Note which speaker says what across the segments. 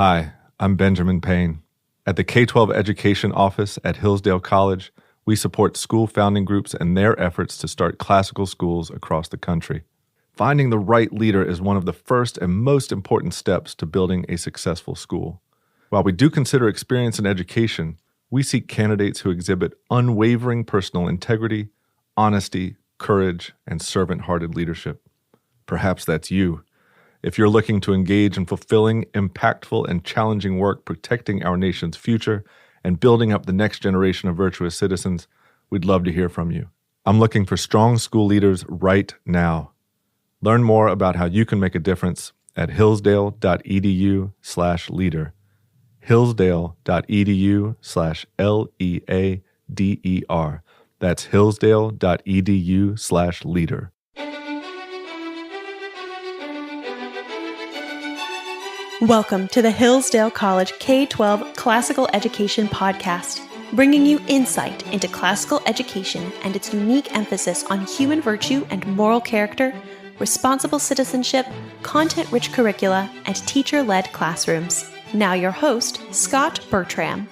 Speaker 1: Hi, I'm Benjamin Payne. At the K-12 Education Office at Hillsdale College, we support school founding groups and their efforts to start classical schools across the country. Finding the right leader is one of the first and most important steps to building a successful school. While we do consider experience in education, we seek candidates who exhibit unwavering personal integrity, honesty, courage, and servant-hearted leadership. Perhaps that's you. If you're looking to engage in fulfilling, impactful, and challenging work protecting our nation's future and building up the next generation of virtuous citizens, we'd love to hear from you. I'm looking for strong school leaders right now. Learn more about how you can make a difference at hillsdale.edu/leader. hillsdale.edu/LEADER. That's hillsdale.edu/leader.
Speaker 2: Welcome to the Hillsdale College K-12 Classical Education Podcast, bringing you insight into classical education and its unique emphasis on human virtue and moral character, responsible citizenship, content-rich curricula, and teacher-led classrooms. Now your host, Scot Bertram.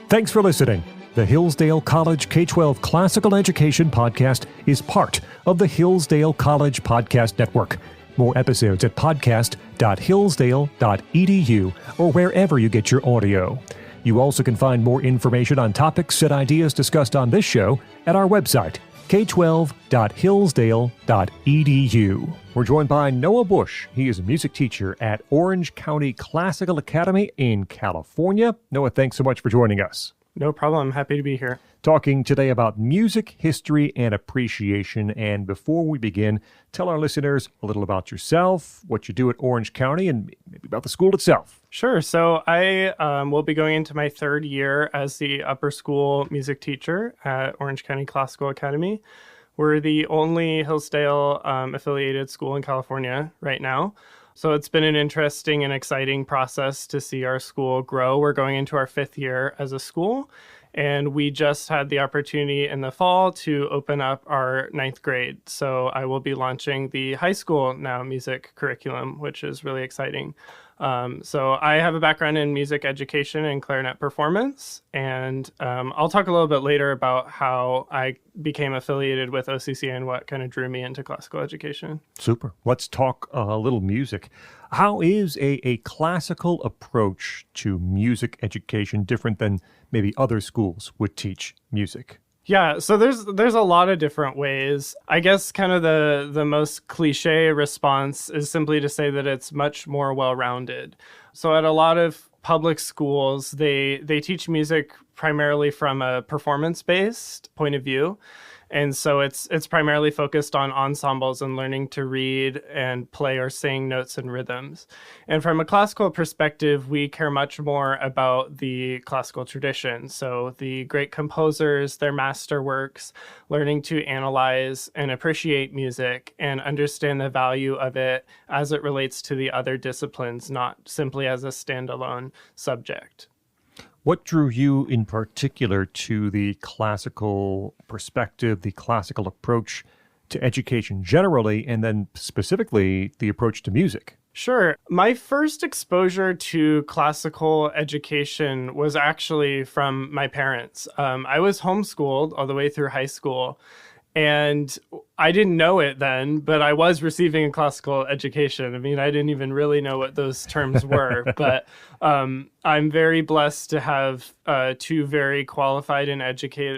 Speaker 3: Thanks for listening. The Hillsdale College K-12 Classical Education Podcast is part of the Hillsdale College Podcast Network. More episodes at podcast.hillsdale.edu or wherever you get your audio. You also can find more information on topics and ideas discussed on this show at our website, k12.hillsdale.edu. We're joined by Noah Bush. He is a music teacher at Orange County Classical Academy in California. Noah, thanks so much for joining us.
Speaker 4: No problem. I'm happy to be here.
Speaker 3: Talking today about music, history, and appreciation. And before we begin, tell our listeners a little about yourself, what you do at Orange County, and maybe about the school itself.
Speaker 4: Sure. So I will be going into my third year as the upper school music teacher at Orange County Classical Academy. We're the only Hillsdale affiliated school in California right now. So it's been an interesting and exciting process to see our school grow. We're going into our fifth year as a school, and we just had the opportunity in the fall to open up our ninth grade. So I will be launching the high school now music curriculum, which is really exciting. So I have a background in music education and clarinet performance, and I'll talk a little bit later about how I became affiliated with OCC and what kind of drew me into classical education.
Speaker 3: Super. Let's talk a little music. How is a classical approach to music education different than maybe other schools would teach music?
Speaker 4: Yeah, so there's a lot of different ways. I guess kind of the most cliche response is simply to say that it's much more well-rounded. So at a lot of public schools, they teach music primarily from a performance-based point of view. And so it's primarily focused on ensembles and learning to read and play or sing notes and rhythms. And from a classical perspective, we care much more about the classical tradition. So the great composers, their masterworks, learning to analyze and appreciate music and understand the value of it as it relates to the other disciplines, not simply as a standalone subject.
Speaker 3: What drew you in particular to the classical perspective, the classical approach to education generally, and then specifically the approach to music?
Speaker 4: Sure. My first exposure to classical education was actually from my parents. I was homeschooled all the way through high school. And I didn't know it then, but I was receiving a classical education. I mean, I didn't even really know what those terms were. But I'm very blessed to have two very qualified and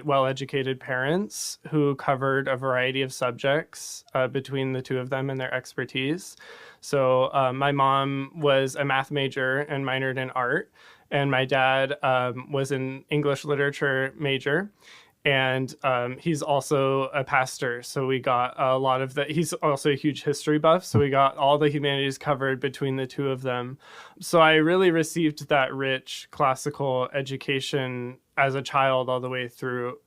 Speaker 4: well-educated parents who covered a variety of subjects between the two of them and their expertise. So my mom was a math major and minored in art, and my dad was an English literature major. And he's also a pastor, so we got a lot of that. He's also a huge history buff, so we got all the humanities covered between the two of them. So I really received that rich classical education as a child all the way through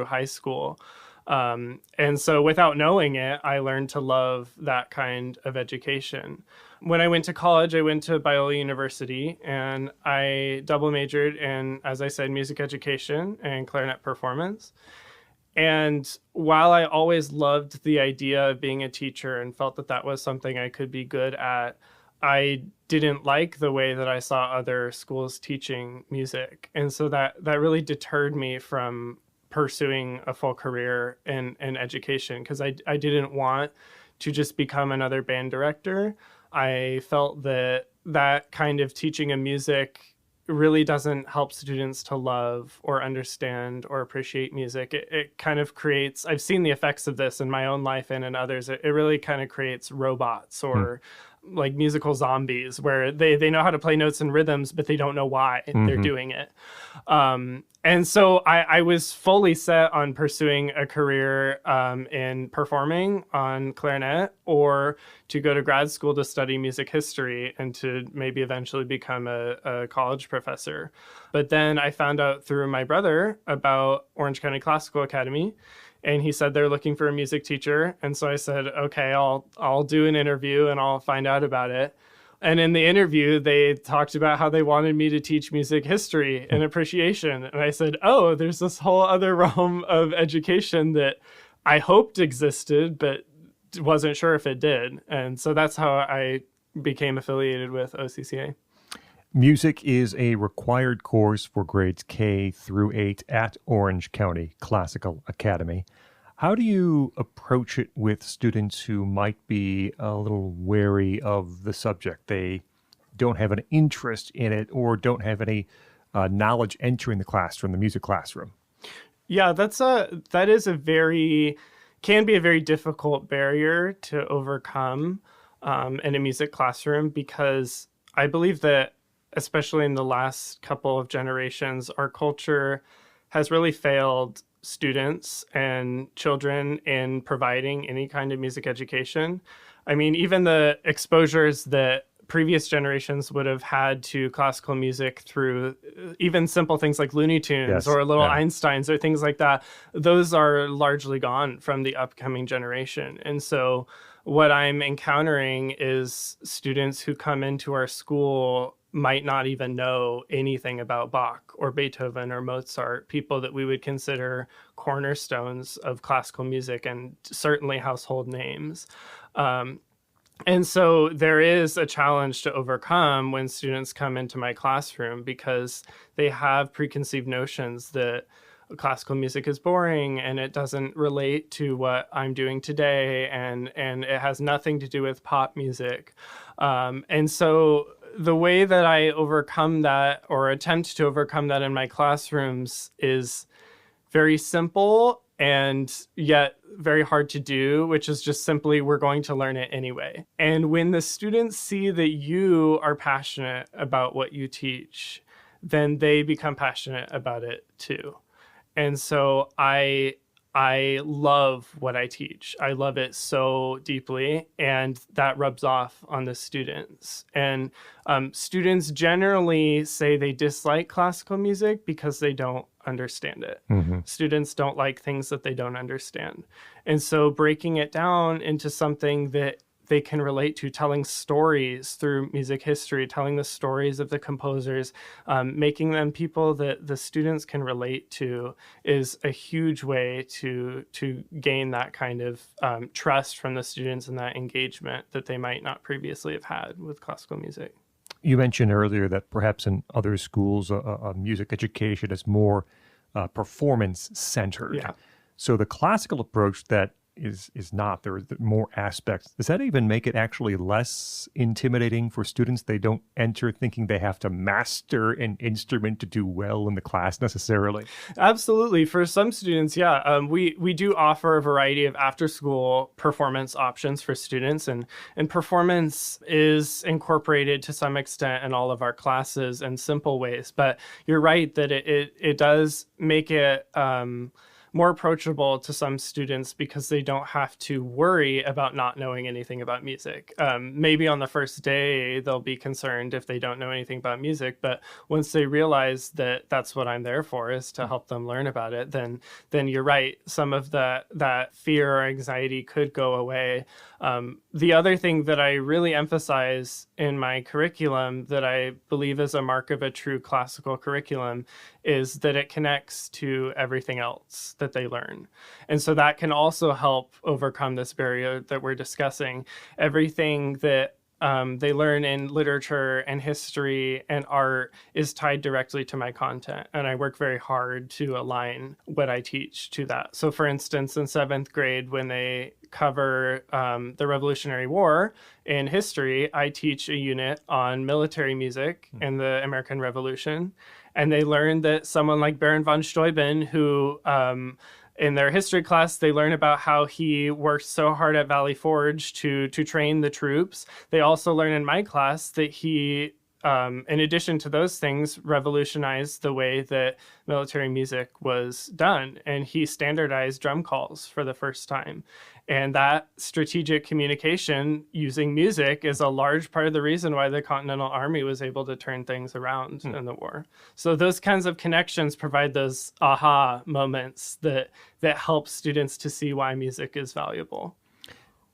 Speaker 4: high school. And so without knowing it, I learned to love that kind of education. When I went to college, I went to Biola University, and I double majored in, as I said, music education and clarinet performance. And while I always loved the idea of being a teacher and felt that that was something I could be good at, I didn't like the way that I saw other schools teaching music. And so that really deterred me from pursuing a full career in education, because I didn't want to just become another band director. I felt that kind of teaching of music really doesn't help students to love or understand or appreciate music. It kind of creates, I've seen the effects of this in my own life and in others. It really kind of creates robots or like musical zombies, where they know how to play notes and rhythms, but they don't know why they're doing it. And so I was fully set on pursuing a career in performing on clarinet, or to go to grad school to study music history and to maybe eventually become a college professor. But then I found out through my brother about Orange County Classical Academy, and he said they're looking for a music teacher. And so I said, okay, I'll do an interview and I'll find out about it. And in the interview, they talked about how they wanted me to teach music history and appreciation. And I said, oh, there's this whole other realm of education that I hoped existed, but wasn't sure if it did. And so that's how I became affiliated with OCCA.
Speaker 3: Music is a required course for grades K through 8 at Orange County Classical Academy. How do you approach it with students who might be a little wary of the subject? They don't have an interest in it or don't have any knowledge entering the music classroom.
Speaker 4: Yeah, that is can be a very difficult barrier to overcome in a music classroom, because I believe that, especially in the last couple of generations, our culture has really failed students and children in providing any kind of music education. I mean, even the exposures that previous generations would have had to classical music through even simple things like Looney Tunes or Little Einsteins or things like that, those are largely gone from the upcoming generation. And so what I'm encountering is students who come into our school might not even know anything about Bach or Beethoven or Mozart, people that we would consider cornerstones of classical music and certainly household names. And so there is a challenge to overcome when students come into my classroom, because they have preconceived notions that classical music is boring and it doesn't relate to what I'm doing today, and it has nothing to do with pop music. And so the way that I overcome that, or attempt to overcome that in my classrooms, is very simple and yet very hard to do, which is just simply, we're going to learn it anyway. And when the students see that you are passionate about what you teach, then they become passionate about it too. And so I love what I teach. I love it so deeply, and that rubs off on the students. And students generally say they dislike classical music because they don't understand it. Students don't like things that they don't understand. And so breaking it down into something that they can relate to, telling stories through music history, telling the stories of the composers, making them people that the students can relate to, is a huge way to gain that kind of trust from the students and that engagement that they might not previously have had with classical music.
Speaker 3: You mentioned earlier that perhaps in other schools, music education is more performance-centered.
Speaker 4: Yeah.
Speaker 3: So the classical approach that is not, there are more aspects. Does that even make it actually less intimidating for students? They don't enter thinking they have to master an instrument to do well in the class necessarily.
Speaker 4: Absolutely. For some students, yeah. We do offer a variety of after-school performance options for students, and performance is incorporated to some extent in all of our classes in simple ways. But you're right that it does make it more approachable to some students, because they don't have to worry about not knowing anything about music. Maybe on the first day, they'll be concerned if they don't know anything about music, but once they realize that that's what I'm there for, is to help them learn about it, then you're right. Some of that fear or anxiety could go away. The other thing that I really emphasize in my curriculum, that I believe is a mark of a true classical curriculum, is that it connects to everything else that they learn. And so that can also help overcome this barrier that we're discussing. Everything that they learn in literature and history and art is tied directly to my content. And I work very hard to align what I teach to that. So for instance, in 7th grade, when they cover the Revolutionary War in history, I teach a unit on military music and the American Revolution. And they learn that someone like Baron von Steuben, who in their history class, they learn about how he worked so hard at Valley Forge to train the troops. They also learn in my class that he, in addition to those things, revolutionized the way that military music was done. And he standardized drum calls for the first time. And that strategic communication using music is a large part of the reason why the Continental Army was able to turn things around in the war. So those kinds of connections provide those aha moments that help students to see why music is valuable.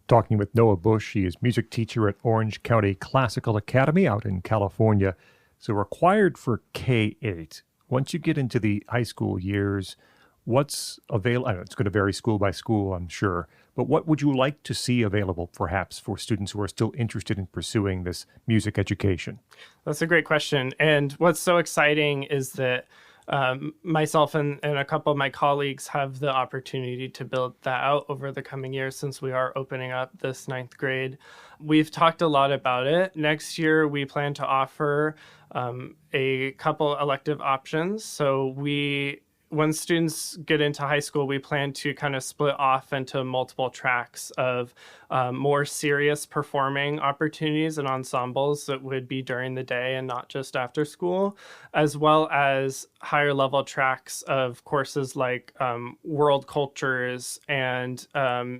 Speaker 3: Talking with Noah Bush, he is music teacher at Orange County Classical Academy out in California. So required for K-8. Once you get into the high school years, what's available? I know it's going to vary school by school, I'm sure. But what would you like to see available, perhaps, for students who are still interested in pursuing this music education?
Speaker 4: That's a great question. And what's so exciting is that myself and a couple of my colleagues have the opportunity to build that out over the coming years since we are opening up this 9th grade. We've talked a lot about it. Next year, we plan to offer a couple elective options. So when students get into high school, we plan to kind of split off into multiple tracks of more serious performing opportunities and ensembles that would be during the day and not just after school, as well as higher level tracks of courses like world cultures and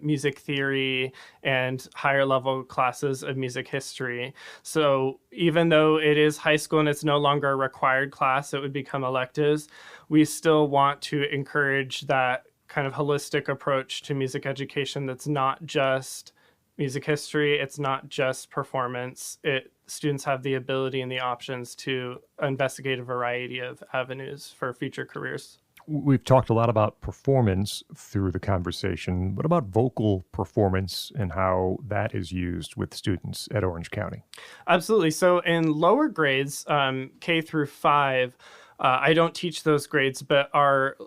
Speaker 4: music theory and higher level classes of music history. So even though it is high school and it's no longer a required class, it would become electives, we still want to encourage that kind of holistic approach to music education that's not just music history, it's not just performance. Students have the ability and the options to investigate a variety of avenues for future careers.
Speaker 3: We've talked a lot about performance through the conversation. What about vocal performance and how that is used with students at Orange County?
Speaker 4: Absolutely. So in lower grades, K through 5, I don't teach those grades, but our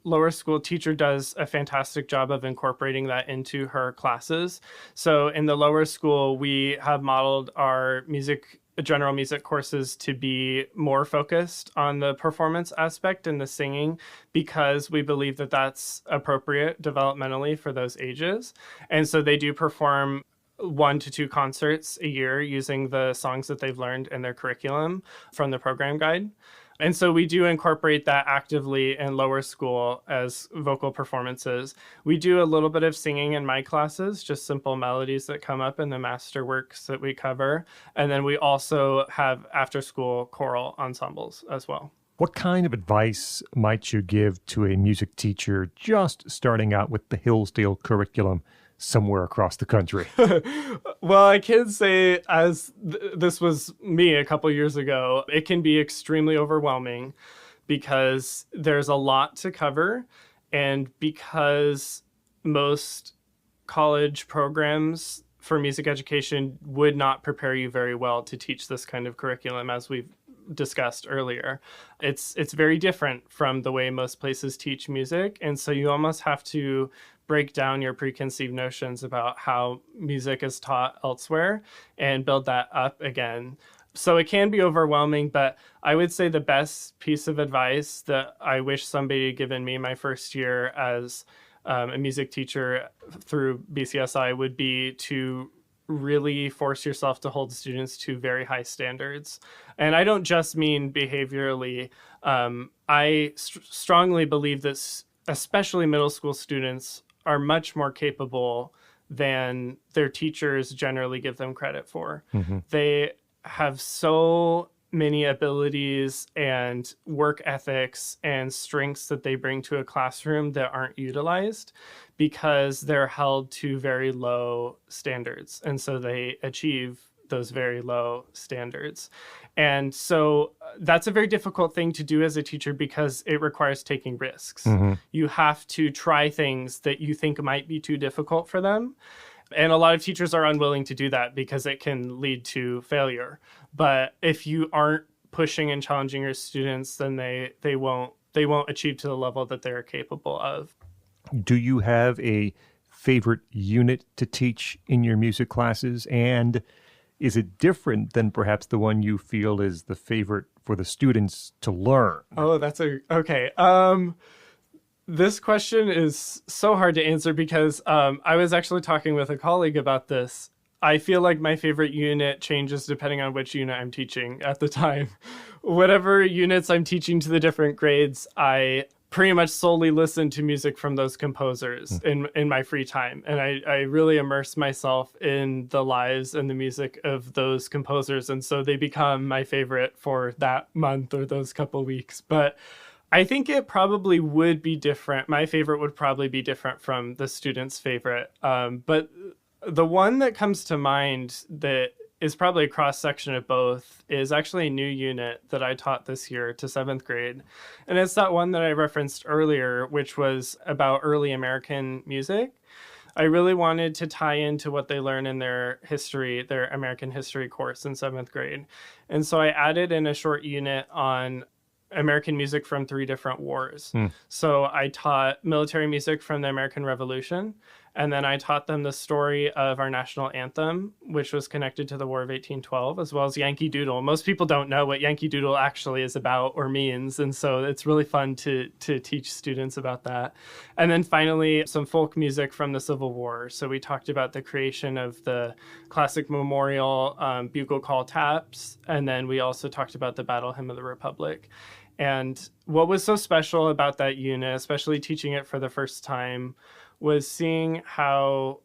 Speaker 4: lower school teacher does a fantastic job of incorporating that into her classes. So in the lower school, we have modeled our general music courses to be more focused on the performance aspect and the singing because we believe that that's appropriate developmentally for those ages. And so they do perform 1 to 2 concerts a year using the songs that they've learned in their curriculum from the program guide. And so we do incorporate that actively in lower school as vocal performances. We do a little bit of singing in my classes, just simple melodies that come up in the masterworks that we cover. And then we also have after-school choral ensembles as well.
Speaker 3: What kind of advice might you give to a music teacher just starting out with the Hillsdale curriculum somewhere across the country?
Speaker 4: Well, I can say, as this was me a couple years ago, it can be extremely overwhelming because there's a lot to cover and because most college programs for music education would not prepare you very well to teach this kind of curriculum, as we've discussed earlier. It's very different from the way most places teach music, and so you almost have to break down your preconceived notions about how music is taught elsewhere and build that up again. So it can be overwhelming, but I would say the best piece of advice that I wish somebody had given me my first year as a music teacher through BCSI would be to really force yourself to hold students to very high standards. And I don't just mean behaviorally. I strongly believe that especially middle school students are much more capable than their teachers generally give them credit for. Mm-hmm. They have so many abilities and work ethics and strengths that they bring to a classroom that aren't utilized because they're held to very low standards. And so they achieve those very low standards. And so that's a very difficult thing to do as a teacher because it requires taking risks. Mm-hmm. You have to try things that you think might be too difficult for them. And a lot of teachers are unwilling to do that because it can lead to failure. But if you aren't pushing and challenging your students, then they won't achieve to the level that they're capable of.
Speaker 3: Do you have a favorite unit to teach in your music classes? And is it different than perhaps the one you feel is the favorite for the students to learn?
Speaker 4: Oh, okay. This question is so hard to answer because I was actually talking with a colleague about this. I feel like my favorite unit changes depending on which unit I'm teaching at the time. Whatever units I'm teaching to the different grades, I pretty much solely listen to music from those composers in my free time. And I really immerse myself in the lives and the music of those composers. And so they become my favorite for that month or those couple weeks. But I think it probably would be different. My favorite would probably be different from the student's favorite. But the one that comes to mind that is probably a cross-section of both is actually a new unit that I taught this year to 7th grade. And it's that one that I referenced earlier, which was about early American music. I really wanted to tie into what they learn in their American history course in 7th grade. And so I added in a short unit on American music from 3 different wars. So I taught military music from the American Revolution, and then I taught them the story of our national anthem, which was connected to the War of 1812, as well as Yankee Doodle. Most people don't know what Yankee Doodle actually is about or means, and so it's really fun to teach students about that. And then finally, some folk music from the Civil War. So we talked about the creation of the classic memorial bugle call taps, and then we also talked about the Battle Hymn of the Republic. And what was so special about that unit, especially teaching it for the first time, was seeing how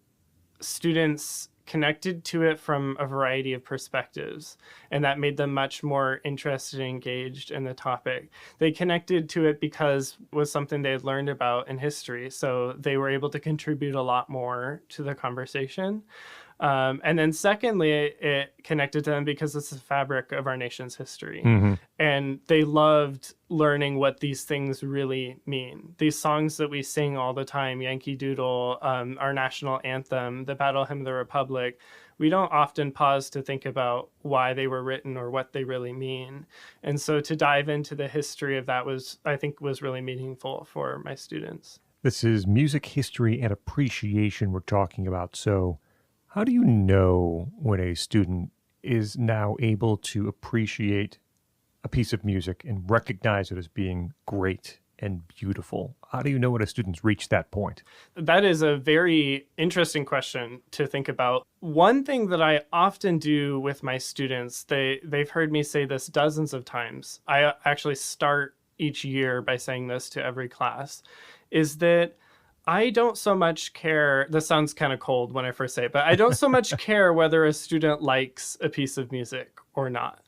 Speaker 4: students connected to it from a variety of perspectives, and that made them much more interested and engaged in the topic. They connected to it because it was something they had learned about in history, so they were able to contribute a lot more to the conversation. And then secondly, it connected to them because it's the fabric of our nation's history. And they loved learning what these things really mean. These songs that we sing all the time, Yankee Doodle, our national anthem, the Battle Hymn of the Republic, we don't often pause to think about why they were written or what they really mean. And so to dive into the history of that was really meaningful for my students.
Speaker 3: This is music history and appreciation we're talking about. So how do you know when a student is now able to appreciate a piece of music and recognize it as being great and beautiful? How do you know when a student's reached that point?
Speaker 4: That is a very interesting question to think about. One thing that I often do with my students, they've heard me say this dozens of times. I actually start each year by saying this to every class, is that I don't so much care, this sounds kind of cold when I first say it, but I don't so much care whether a student likes a piece of music or not.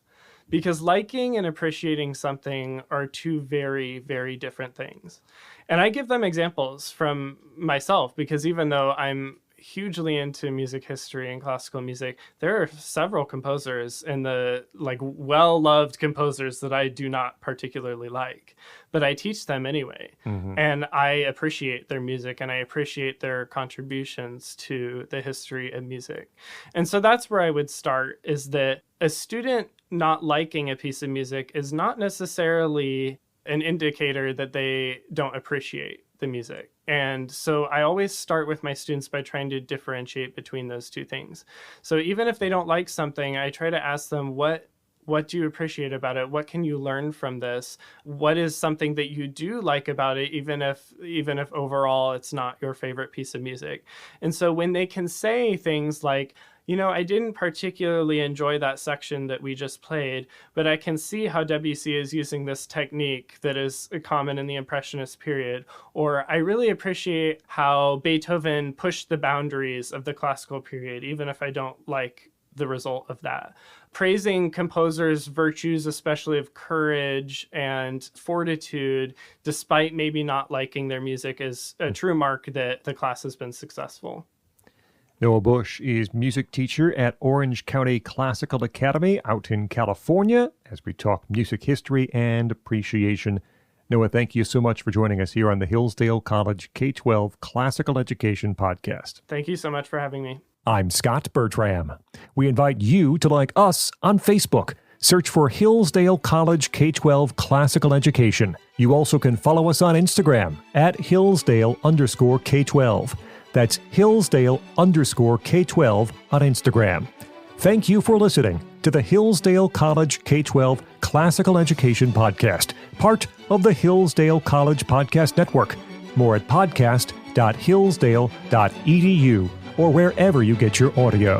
Speaker 4: Because liking and appreciating something are two very, very different things. And I give them examples from myself, because even though I'm hugely into music history and classical music, there are several composers and the well-loved composers that I do not particularly like, but I teach them anyway. And I appreciate their music and I appreciate their contributions to the history of music. And so that's where I would start, is that a student not liking a piece of music is not necessarily an indicator that they don't appreciate the music. And so I always start with my students by trying to differentiate between those two things. So even if they don't like something, I try to ask them, what do you appreciate about it? What can you learn from this? What is something that you do like about it, even if overall it's not your favorite piece of music? And so when they can say things like, I didn't particularly enjoy that section that we just played, but I can see how Debussy is using this technique that is common in the Impressionist period. Or I really appreciate how Beethoven pushed the boundaries of the classical period, even if I don't like the result of that. Praising composers' virtues, especially of courage and fortitude, despite maybe not liking their music, is a true mark that the class has been successful.
Speaker 3: Noah Bush is music teacher at Orange County Classical Academy out in California as we talk music history and appreciation. Noah, thank you so much for joining us here on the Hillsdale College K-12 Classical Education Podcast.
Speaker 4: Thank you so much for having me.
Speaker 3: I'm Scot Bertram. We invite you to like us on Facebook. Search for Hillsdale College K-12 Classical Education. You also can follow us on Instagram at Hillsdale_K-12. That's Hillsdale_K-12 on Instagram. Thank you for listening to the Hillsdale College K-12 Classical Education Podcast, part of the Hillsdale College Podcast Network. More at podcast.hillsdale.edu or wherever you get your audio.